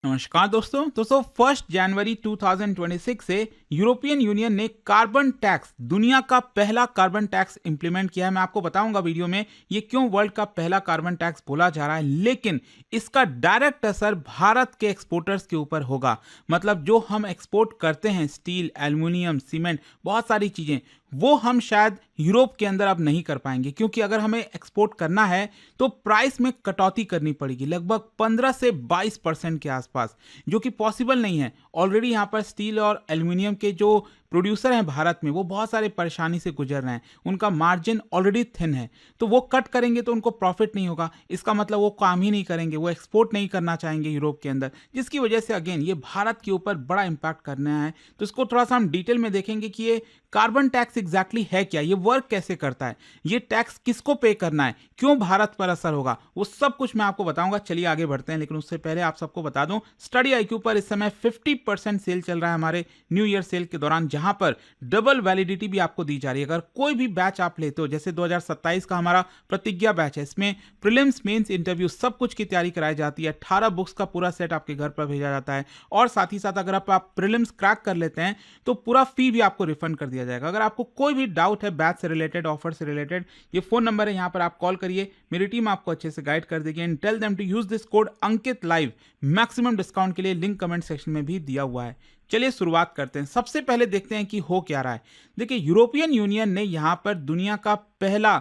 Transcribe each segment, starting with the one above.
नमस्कार दोस्तों 1 जनवरी 2026 से यूरोपियन यूनियन ने कार्बन टैक्स, दुनिया का पहला कार्बन टैक्स इंप्लीमेंट किया है। मैं आपको बताऊंगा वीडियो में ये क्यों वर्ल्ड का पहला कार्बन टैक्स बोला जा रहा है, लेकिन इसका डायरेक्ट असर भारत के एक्सपोर्टर्स के ऊपर होगा। मतलब जो हम एक्सपोर्ट करते हैं, स्टील, एल्युमिनियम, सीमेंट, बहुत सारी चीजें, वो हम शायद यूरोप के अंदर अब नहीं कर पाएंगे, क्योंकि अगर हमें एक्सपोर्ट करना है तो प्राइस में कटौती करनी पड़ेगी लगभग 15 से 22% के आसपास, जो कि पॉसिबल नहीं है। ऑलरेडी यहाँ पर स्टील और एल्युमिनियम के जो प्रोड्यूसर हैं भारत में, वो बहुत सारे परेशानी से गुजर रहे हैं, उनका मार्जिन ऑलरेडी थिन है। तो वो कट करेंगे तो उनको प्रॉफिट नहीं होगा, इसका मतलब वो काम ही नहीं करेंगे, वो एक्सपोर्ट नहीं करना चाहेंगे यूरोप के अंदर, जिसकी वजह से अगेन ये भारत के ऊपर बड़ा इंपैक्ट करना है। तो इसको थोड़ा सा हम डिटेल में देखेंगे कि ये कार्बन टैक्स एग्जैक्टली है क्या, ये वर्क कैसे करता है, ये टैक्स किसको पे करना है, क्यों भारत पर असर होगा, वो सब कुछ मैं आपको बताऊंगा। चलिए आगे बढ़ते हैं, लेकिन उससे पहले आप सबको बता दूं, स्टडी आईक्यू पर इस समय 50% सेल चल रहा है हमारे न्यू ईयर सेल के दौरान, जहां पर डबल वैलिडिटी भी आपको दी जा रही है। अगर कोई भी बैच आप लेते हो, जैसे 2027 का हमारा प्रतिज्ञा बैच है, इसमें प्रीलिम्स, मेंस, इंटरव्यू सब कुछ की तैयारी कराई जाती है। 18 बुक्स का पूरा सेट आपके घर पर भेजा जाता है, और साथ ही साथ अगर आप प्रीलिम्स क्रैक कर लेते हैं तो पूरा फी भी आपको रिफंड कर दिया जाएगा। अगर आपको कोई भी डाउट है बैच से रिलेटेड, ऑफर से रिलेटेड, ये फोन नंबर है, यहां पर आप कॉल करिए, मेरी टीम आपको अच्छे से गाइड कर देगी। And tell them to use this code Ankit live, maximum discount के लिए लिंक कमेंट सेक्शन में भी दिया हुआ है। चलिए शुरुआत करते हैं। सबसे पहले देखते हैं कि हो क्या रहा है। देखिए, यूरोपियन यूनियन ने यहां पर दुनिया का पहला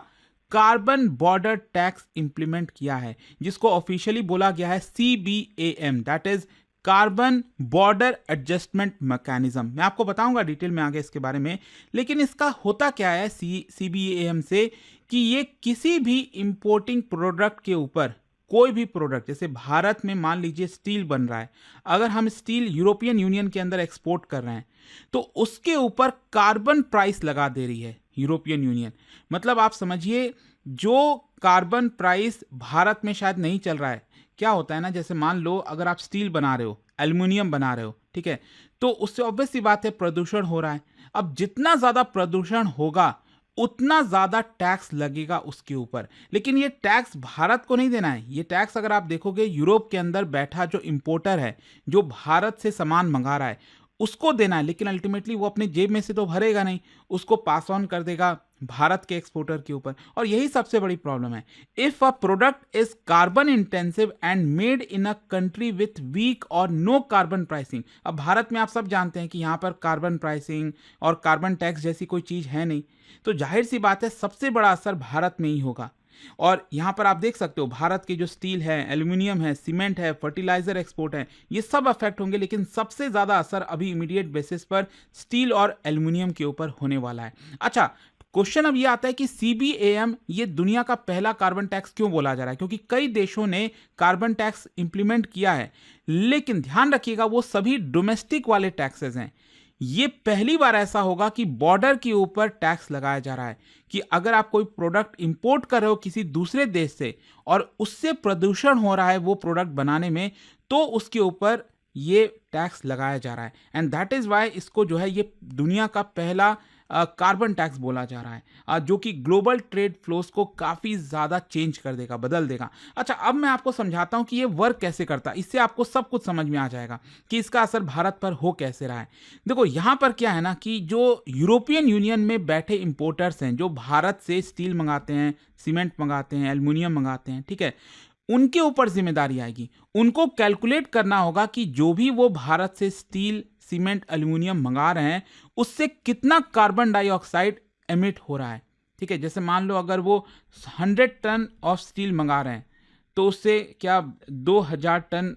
कार्बन बॉर्डर टैक्स इंप्लीमेंट किया है, जिसको ऑफिशियली बोला गया है CBAM, that is carbon border adjustment mechanism. मैं आपको बताऊंगा डिटेल में आगे इसके बारे में, लेकिन इसका होता क्या है CBAM से, कि ये किसी भी इंपोर्टिंग प्रोडक्ट के ऊपर, कोई भी प्रोडक्ट, जैसे भारत में मान लीजिए स्टील बन रहा है, अगर हम स्टील यूरोपियन यूनियन के अंदर एक्सपोर्ट कर रहे हैं तो उसके ऊपर कार्बन प्राइस लगा दे रही है यूरोपियन यूनियन। मतलब आप समझिए, जो कार्बन प्राइस भारत में शायद नहीं चल रहा है। क्या होता है ना, जैसे मान लो अगर आप स्टील बना रहे हो, एल्युमिनियम बना रहे हो, ठीक है, तो उससे ऑब्वियस सी बात है प्रदूषण हो रहा है। अब जितना ज्यादा प्रदूषण होगा उतना ज्यादा टैक्स लगेगा उसके ऊपर, लेकिन ये टैक्स भारत को नहीं देना है। ये टैक्स अगर आप देखोगे, यूरोप के अंदर बैठा जो इंपोर्टर है, जो भारत से सामान मंगा रहा है, उसको देना है। लेकिन अल्टीमेटली वो अपने जेब में से तो भरेगा नहीं, उसको पास ऑन कर देगा भारत के एक्सपोर्टर के ऊपर। और यही सबसे बड़ी प्रॉब्लम है। If a product is carbon intensive and made in a country with week और नो कार्बन प्राइसिंग, अब भारत में आप सब जानते हैं कि यहाँ पर कार्बन प्राइसिंग और कार्बन टैक्स जैसी कोई चीज है नहीं, तो जाहिर सी बात है सबसे बड़ा असर भारत में ही होगा। और यहां पर आप देख सकते हो, भारत के जो स्टील है, एल्युमिनियम है, सीमेंट है, फर्टिलाइजर एक्सपोर्ट है, ये सब अफेक्ट होंगे। लेकिन सबसे ज्यादा असर अभी इमीडिएट बेसिस पर स्टील और एल्युमिनियम के ऊपर होने वाला है। अच्छा, क्वेश्चन अब ये आता है कि CBAM ये दुनिया का पहला कार्बन टैक्स क्यों बोला जा रहा है, क्योंकि कई देशों ने कार्बन टैक्स इंप्लीमेंट किया है, लेकिन ध्यान रखिएगा वो सभी डोमेस्टिक वाले टैक्सेस हैं। ये पहली बार ऐसा होगा कि बॉर्डर के ऊपर टैक्स लगाया जा रहा है, कि अगर आप कोई प्रोडक्ट इंपोर्ट कर रहे हो किसी दूसरे देश से और उससे प्रदूषण हो रहा है वो प्रोडक्ट बनाने में, तो उसके ऊपर ये टैक्स लगाया जा रहा है। एंड दैट इज वाई इसको जो है ये दुनिया का पहला कार्बन टैक्स बोला जा रहा है, जो कि ग्लोबल ट्रेड फ्लोस को काफी ज्यादा चेंज कर देगा, बदल देगा। अच्छा, अब मैं आपको समझाता हूं कि ये वर्क कैसे करता है, इससे आपको सब कुछ समझ में आ जाएगा कि इसका असर भारत पर हो कैसे रहा है। देखो, यहां पर क्या है ना, कि जो यूरोपियन यूनियन में बैठे इंपोर्टर्स हैं, जो भारत से स्टील मंगाते हैं, सीमेंट मंगाते हैं, एल्युमिनियम मंगाते हैं, ठीक है, उनके ऊपर जिम्मेदारी आएगी। उनको कैलकुलेट करना होगा कि जो भी वो भारत से स्टील, सीमेंट, एल्युमिनियम मंगा रहे हैं, उससे कितना कार्बन डाइऑक्साइड एमिट हो रहा है। ठीक है, जैसे मान लो अगर वो 100 टन ऑफ स्टील मंगा रहे हैं, तो उससे क्या 2000 टन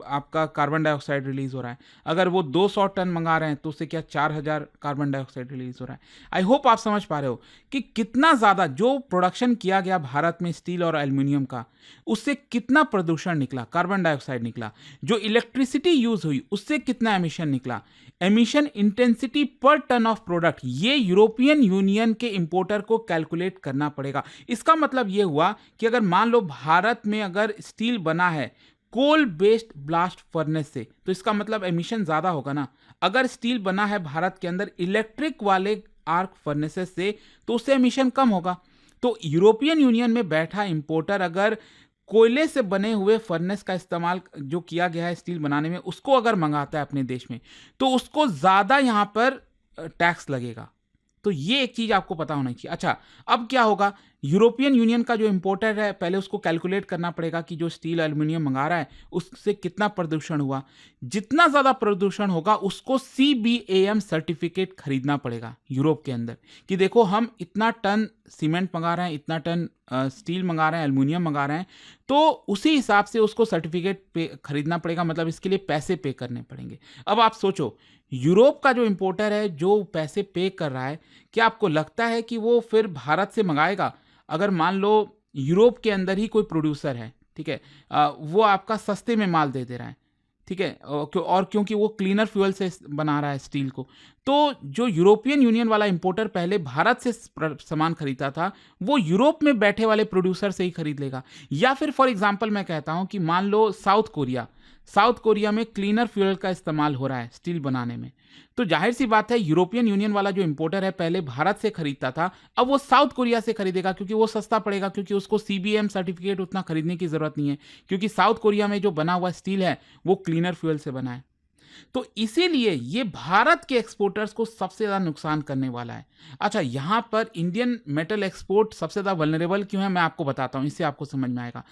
आपका कार्बन डाइऑक्साइड रिलीज हो रहा है। अगर वो 200 टन मंगा रहे हैं, तो उससे क्या 4000 कार्बन डाइऑक्साइड रिलीज हो रहा है। आई होप आप समझ पा रहे हो कि कितना ज्यादा जो प्रोडक्शन किया गया भारत में स्टील और एल्युमिनियम का, उससे कितना प्रदूषण निकला, कार्बन डाइऑक्साइड निकला। जो इलेक्ट्रिसिटी यूज हुई, उससे कितना एमिशन निकला, एमिशन इंटेंसिटी पर टन ऑफ प्रोडक्ट, ये यूरोपियन यूनियन के इंपोर्टर को कैलकुलेट करना पड़ेगा। इसका मतलब यह हुआ कि अगर मान लो भारत में अगर स्टील बना है कोल बेस्ड ब्लास्ट फर्नेस से, तो इसका मतलब एमिशन ज्यादा होगा ना। अगर स्टील बना है भारत के अंदर इलेक्ट्रिक वाले आर्क फर्नेसेस से, तो उससे एमिशन कम होगा। तो यूरोपियन यूनियन में बैठा इंपोर्टर अगर कोयले से बने हुए फर्नेस का इस्तेमाल जो किया गया है स्टील बनाने में, उसको अगर मंगाता है अपने देश में, तो उसको ज़्यादा यहाँ पर टैक्स लगेगा। तो ये एक चीज़ आपको पता होना चाहिए। अच्छा, अब क्या होगा, यूरोपियन यूनियन का जो इंपोर्टर है, पहले उसको कैलकुलेट करना पड़ेगा कि जो स्टील एल्युमिनियम मंगा रहा है उससे कितना प्रदूषण हुआ। जितना ज़्यादा प्रदूषण होगा उसको CBAM सर्टिफिकेट खरीदना पड़ेगा यूरोप के अंदर, कि देखो हम इतना टन सीमेंट मंगा रहे हैं, इतना टन स्टील मंगा रहे हैं, एल्युमिनियम मंगा रहे हैं, तो उसी हिसाब से उसको सर्टिफिकेट पे खरीदना पड़ेगा, मतलब इसके लिए पैसे पे करने पड़ेंगे। अब आप सोचो, यूरोप का जो इंपोर्टर है जो पैसे पे कर रहा है, क्या आपको लगता है कि वो फिर भारत से मंगाएगा? अगर मान लो यूरोप के अंदर ही कोई प्रोड्यूसर है, ठीक है, वो आपका सस्ते में माल दे दे रहा है, ठीक है, और क्योंकि वो क्लीनर फ्यूल से बना रहा है स्टील को, तो जो यूरोपियन यूनियन वाला इंपोर्टर पहले भारत से सामान खरीदता था, वो यूरोप में बैठे वाले प्रोड्यूसर से ही खरीद लेगा। या फिर फॉर एग्जांपल मैं कहता हूं कि मान लो साउथ कोरिया में क्लीनर फ्यूल का इस्तेमाल हो रहा है स्टील बनाने में, तो जाहिर सी बात है यूरोपियन यूनियन वाला जो इंपोर्टर है पहले भारत से खरीदता था, अब वो साउथ कोरिया से खरीदेगा क्योंकि वो सस्ता पड़ेगा, क्योंकि उसको CBAM सर्टिफिकेट उतना खरीदने की जरूरत नहीं है, क्योंकि साउथ कोरिया में जो बना हुआ स्टील है वो क्लीनर फ्यूल से बना है। तो इसीलिए ये भारत के एक्सपोर्टर्स को सबसे ज्यादा नुकसान करने वाला है। अच्छा, यहां पर इंडियन मेटल एक्सपोर्ट सबसे ज्यादा वल्नरेबल क्यों है, मैं आपको बताता हूं, इससे आपको समझ में आएगा।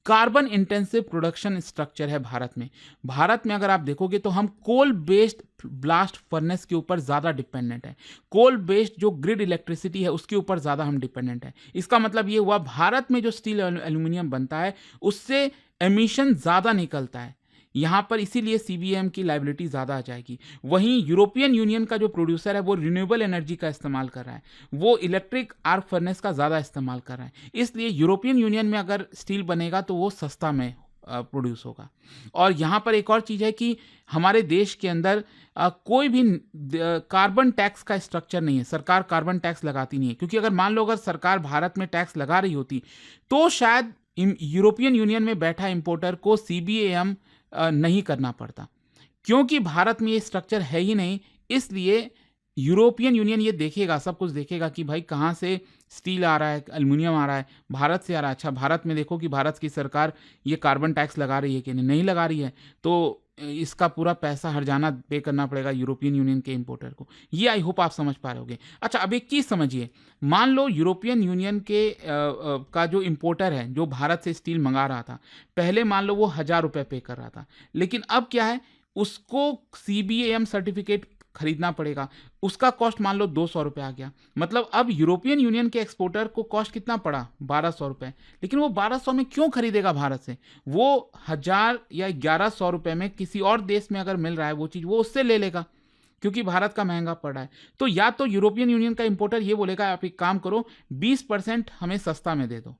कार्बन इंटेंसिव प्रोडक्शन स्ट्रक्चर है भारत में। भारत में अगर आप देखोगे तो हम कोल बेस्ड ब्लास्ट फर्नेस के ऊपर ज़्यादा डिपेंडेंट है। कोल बेस्ड जो ग्रिड इलेक्ट्रिसिटी है उसके ऊपर ज़्यादा हम डिपेंडेंट है। इसका मतलब ये हुआ, भारत में जो स्टील एल्यूमिनियम बनता है उससे एमिशन ज़्यादा निकलता है यहाँ पर, इसीलिए CBAM की लाइबिलिटी ज़्यादा आ जाएगी। वहीं यूरोपियन यूनियन का जो प्रोड्यूसर है वो रिन्यूएबल एनर्जी का इस्तेमाल कर रहा है, वो इलेक्ट्रिक आर्क फर्नेस का ज़्यादा इस्तेमाल कर रहा है, इसलिए यूरोपियन यूनियन में अगर स्टील बनेगा तो वो सस्ता में प्रोड्यूस होगा। और यहाँ पर एक और चीज़ है कि हमारे देश के अंदर कोई भी कार्बन टैक्स का स्ट्रक्चर नहीं है, सरकार कार्बन टैक्स लगाती नहीं है, क्योंकि अगर मान लो अगर सरकार भारत में टैक्स लगा रही होती तो शायद यूरोपियन यूनियन में बैठा इंपोर्टर को CBAM नहीं करना पड़ता। क्योंकि भारत में ये स्ट्रक्चर है ही नहीं, इसलिए यूरोपियन यूनियन ये देखेगा, सब कुछ देखेगा कि भाई कहाँ से स्टील आ रहा है, एल्युमिनियम आ रहा है, भारत से आ रहा है। अच्छा, भारत में देखो कि भारत की सरकार ये कार्बन टैक्स लगा रही है कि नहीं लगा रही है, तो इसका पूरा पैसा हर्जाना पे करना पड़ेगा यूरोपियन यूनियन के इंपोर्टर को। ये आई होप आप समझ पा रहे होगे। अच्छा, अब एक चीज़ समझिए, मान लो यूरोपियन यूनियन के का जो इंपोर्टर है जो भारत से स्टील मंगा रहा था, पहले मान लो वो 1,000 रुपये पे कर रहा था, लेकिन अब क्या है, उसको CBAM सर्टिफिकेट खरीदना पड़ेगा, उसका कॉस्ट मान लो 200 रुपये आ गया। मतलब अब यूरोपियन यूनियन के एक्सपोर्टर को कॉस्ट कितना पड़ा, 1,200 रुपये। लेकिन वो 1,200 में क्यों खरीदेगा भारत से? वो 1,000 या 1,100 रुपये में किसी और देश में अगर मिल रहा है वो चीज़, वो उससे ले लेगा, क्योंकि भारत का महंगा पड़ रहा है। तो या तो यूरोपियन यूनियन का इंपोर्टर ये बोलेगा, आप एक काम करो 20% हमें सस्ता में दे दो,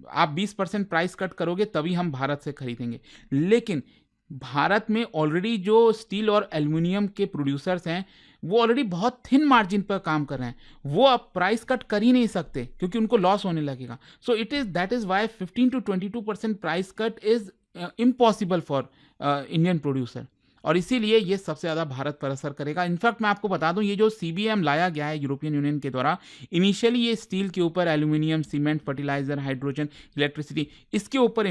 आप 20% प्राइस कट करोगे तभी हम भारत से खरीदेंगे। लेकिन भारत में ऑलरेडी जो स्टील और एल्युमिनियम के प्रोड्यूसर्स हैं वो ऑलरेडी बहुत थिन मार्जिन पर काम कर रहे हैं, वो अब प्राइस कट कर ही नहीं सकते क्योंकि उनको लॉस होने लगेगा। So that is why 15 to 22% price cut is impossible for Indian producer, और इसीलिए ये सबसे ज़्यादा भारत पर असर करेगा। इनफैक्ट मैं आपको बता दूं, ये जो CBAM लाया गया है यूरोपियन यूनियन के द्वारा, इनिशियली ये स्टील के ऊपर aluminium, cement, fertiliser, hydrogen, electricity, इसके ऊपर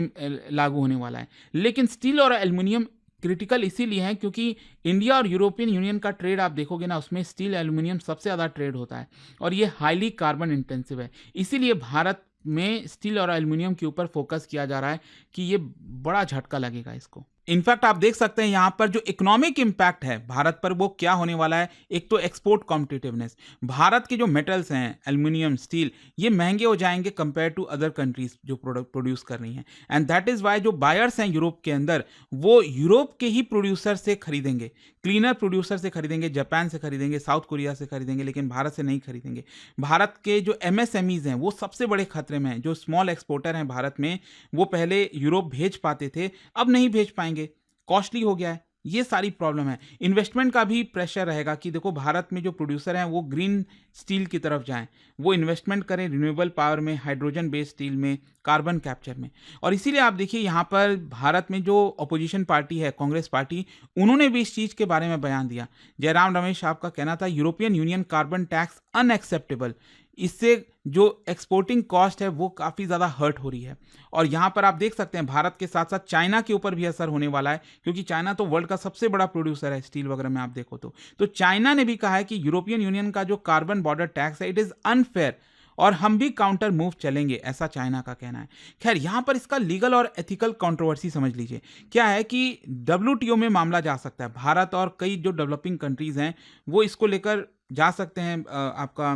लागू होने वाला है। लेकिन स्टील और एल्यूमिनियम क्रिटिकल इसीलिए है क्योंकि इंडिया और यूरोपियन यूनियन का ट्रेड आप देखोगे ना, उसमें स्टील एल्यूमिनियम सबसे ज़्यादा ट्रेड होता है और ये हाईली कार्बन इंटेंसिव है। इसीलिए भारत में स्टील और एल्यूमिनियम के ऊपर फोकस किया जा रहा है कि ये बड़ा झटका लगेगा इसको। इनफैक्ट आप देख सकते हैं यहाँ पर जो इकोनॉमिक इम्पैक्ट है भारत पर वो क्या होने वाला है। एक तो एक्सपोर्ट कॉम्पिटिटिवनेस, भारत के जो मेटल्स हैं एल्युमिनियम, स्टील, ये महंगे हो जाएंगे कंपेयर टू अदर कंट्रीज जो प्रोडक्ट प्रोड्यूस कर रही हैं, एंड दैट इज वाई जो बायर्स हैं यूरोप के अंदर वो यूरोप के ही प्रोड्यूसर से खरीदेंगे, क्लीनर प्रोड्यूसर से खरीदेंगे, जापान से खरीदेंगे, साउथ कोरिया से खरीदेंगे, लेकिन भारत से नहीं खरीदेंगे। भारत के जो MSMEs हैं वो सबसे बड़े खतरे में हैं। जो स्मॉल एक्सपोर्टर हैं भारत में, वो पहले यूरोप भेज पाते थे, अब नहीं भेज पाएंगे, कॉस्टली हो गया है। ये सारी प्रॉब्लम है। इन्वेस्टमेंट का भी प्रेशर रहेगा कि देखो भारत में जो प्रोड्यूसर हैं वो ग्रीन स्टील की तरफ जाएं, वो इन्वेस्टमेंट करें रिन्यूएबल पावर में, हाइड्रोजन बेस्ड स्टील में, कार्बन कैप्चर में। और इसीलिए आप देखिए यहाँ पर भारत में जो अपोजिशन पार्टी है कांग्रेस पार्टी, उन्होंने भी इस चीज़ के बारे में बयान दिया। जयराम रमेश साहब का कहना था European union carbon tax unacceptable, इससे जो एक्सपोर्टिंग कॉस्ट है वो काफ़ी ज़्यादा हर्ट हो रही है। और यहाँ पर आप देख सकते हैं भारत के साथ साथ चाइना के ऊपर भी असर होने वाला है, क्योंकि चाइना तो वर्ल्ड का सबसे बड़ा प्रोड्यूसर है स्टील वगैरह में आप देखो तो चाइना ने भी कहा है कि यूरोपियन यूनियन का जो कार्बन बॉर्डर टैक्स है इट इज़ अनफेयर और हम भी काउंटर मूव चलेंगे, ऐसा चाइना का कहना है। खैर यहाँ पर इसका लीगल और एथिकल कंट्रोवर्सी समझ लीजिए। क्या है कि WTO में मामला जा सकता है, भारत और कई जो डेवलपिंग कंट्रीज हैं वो इसको लेकर जा सकते हैं आपका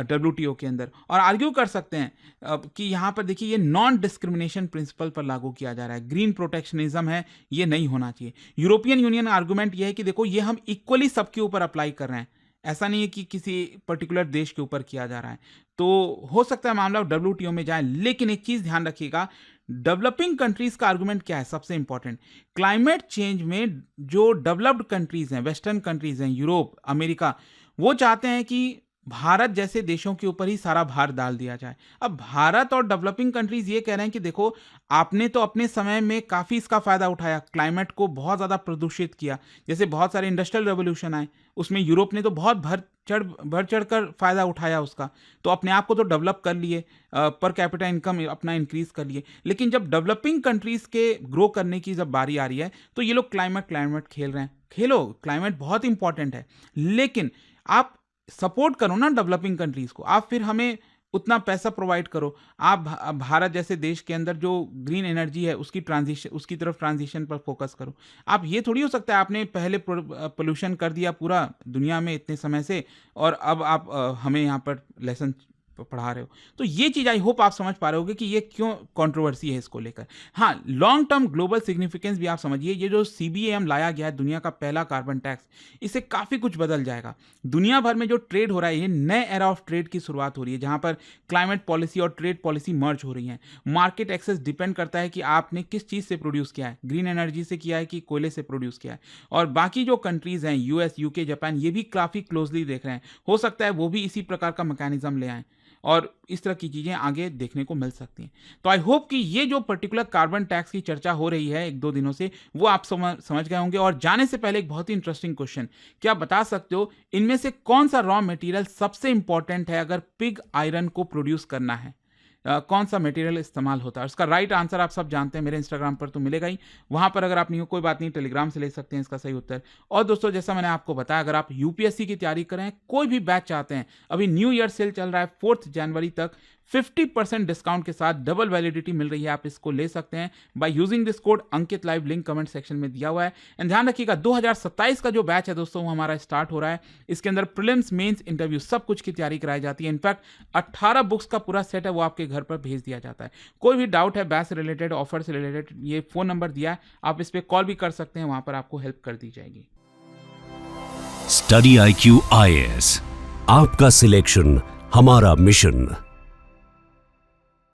WTO के अंदर और आर्ग्यू कर सकते हैं कि यहाँ पर देखिए ये नॉन डिस्क्रिमिनेशन प्रिंसिपल पर लागू किया जा रहा है, ग्रीन प्रोटेक्शनिज्म है, ये नहीं होना चाहिए। यूरोपियन यूनियन आर्गूमेंट ये है कि देखो ये हम इक्वली सबके ऊपर अप्लाई कर रहे हैं, ऐसा नहीं है कि किसी पर्टिकुलर देश के ऊपर किया जा रहा है। तो हो सकता है मामला WTO में जाए, लेकिन एक चीज ध्यान रखिएगा, डेवलपिंग कंट्रीज का आर्गुमेंट क्या है सबसे इंपॉर्टेंट, क्लाइमेट चेंज में जो डेवलप्ड कंट्रीज हैं, वेस्टर्न कंट्रीज हैं, यूरोप, अमेरिका, वो चाहते हैं कि भारत जैसे देशों के ऊपर ही सारा भार डाल दिया जाए। अब भारत और डेवलपिंग कंट्रीज ये कह रहे हैं कि देखो आपने तो अपने समय में काफ़ी इसका फ़ायदा उठाया, क्लाइमेट को बहुत ज़्यादा प्रदूषित किया, जैसे बहुत सारे इंडस्ट्रियल रेवोल्यूशन आए, उसमें यूरोप ने तो बहुत बढ़ चढ़ कर फ़ायदा उठाया उसका, तो अपने आप को तो डेवलप कर लिए, पर कैपिटा इनकम अपना इंक्रीज कर लिए। लेकिन जब डेवलपिंग कंट्रीज़ के ग्रो करने की जब बारी आ रही है तो ये लोग क्लाइमेट खेल रहे हैं। खेलो, क्लाइमेट बहुत इंपॉर्टेंट है, लेकिन आप सपोर्ट करो ना डेवलपिंग कंट्रीज को, आप फिर हमें उतना पैसा प्रोवाइड करो। आप भारत जैसे देश के अंदर जो ग्रीन एनर्जी है उसकी तरफ ट्रांजिशन पर फोकस करो। आप ये थोड़ी हो सकता है आपने पहले पोल्यूशन कर दिया पूरा दुनिया में इतने समय से और अब आप हमें यहाँ पर लेसन पढ़ा रहे हो। तो ये चीज़ आई होप आप समझ पा रहे होगे कि ये क्यों कंट्रोवर्सी है इसको लेकर। हाँ, लॉन्ग टर्म ग्लोबल सिग्निफिकेंस भी आप समझिए, ये जो CBAM लाया गया है, दुनिया का पहला कार्बन टैक्स, इससे काफ़ी कुछ बदल जाएगा। दुनिया भर में जो ट्रेड हो रहा है, ये नए एरा ऑफ ट्रेड की शुरुआत हो रही है, जहाँ पर क्लाइमेट पॉलिसी और ट्रेड पॉलिसी मर्ज हो रही हैं। मार्केट एक्सेस डिपेंड करता है कि आपने किस चीज़ से प्रोड्यूस किया है, ग्रीन एनर्जी से किया है कि कोयले से प्रोड्यूस किया है। और बाकी जो कंट्रीज़ हैं, US, UK, जापान, ये भी काफ़ी क्लोजली देख रहे हैं। हो सकता है वो भी इसी प्रकार का मैकेनिज्म ले आएँ और इस तरह की चीज़ें आगे देखने को मिल सकती हैं। तो आई होप कि ये जो पर्टिकुलर कार्बन टैक्स की चर्चा हो रही है 1-2 दिनों से, वो आप समझ गए होंगे। और जाने से पहले एक बहुत ही इंटरेस्टिंग क्वेश्चन, क्या आप बता सकते हो इनमें से कौन सा रॉ मटेरियल सबसे इंपॉर्टेंट है अगर पिग आयरन को प्रोड्यूस करना है? कौन सा मटेरियल इस्तेमाल होता है? उसका राइट आंसर आप सब जानते हैं, मेरे इंस्टाग्राम पर तो मिलेगा ही, वहाँ पर अगर आप नहीं हो कोई बात नहीं, टेलीग्राम से ले सकते हैं इसका सही उत्तर। और दोस्तों, जैसा मैंने आपको बताया, अगर आप UPSC की तैयारी करें, कोई भी बैच चाहते हैं, अभी न्यू ईयर सेल चल रहा है 4 जनवरी तक, 50% डिस्काउंट के साथ डबल वैलिडिटी मिल रही है, आप इसको ले सकते हैं by using this code Ankit live, link comment section में दिया हुआ है। एंड ध्यान रखिएगा 2027 का जो बैच है दोस्तों, वो हमारा स्टार्ट हो रहा है। इसके अंदर प्रीलिम्स, मेंस, इंटरव्यू सब कुछ की तैयारी कराई जाती है। इनफैक्ट 18 बुक्स का पूरा सेट है, वो आपके घर पर भेज दिया जाता है। कोई भी डाउट है बैच से रिलेटेड, ऑफर से रिलेटेड, ये फोन नंबर दिया है, आप इस पर कॉल भी कर सकते हैं, वहां पर आपको हेल्प कर दी जाएगी। स्टडी IQ IAS, आपका सिलेक्शन हमारा मिशन।